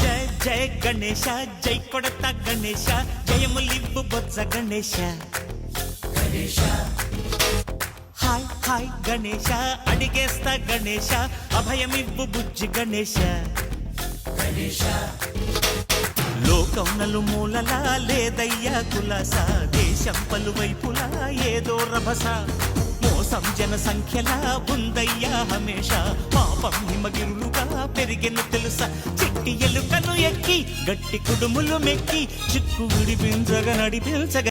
జయ గణేశ జై కొడత గణేశ జయములివ్వు బొజ్జ Ganesha Ganesha hi hi Ganesha అడిగేస్తా Ganesha అభయమివ్వు బుజ్జి గణేశ గణేశ లోకం నలుమూలలా లేదయ్యా కులాస దేశం పలువైపులా ఏదో రభస మోసం జన సంఖ్యలా ఉందయ్యా హమేష పాపం హిమగిరులుగా పెరిగెను తెలుసా చిట్టి ఎలుకను ఎక్కి గట్టి కుడుములు మెక్కి చిక్కు విడిపించగా నడిపించగా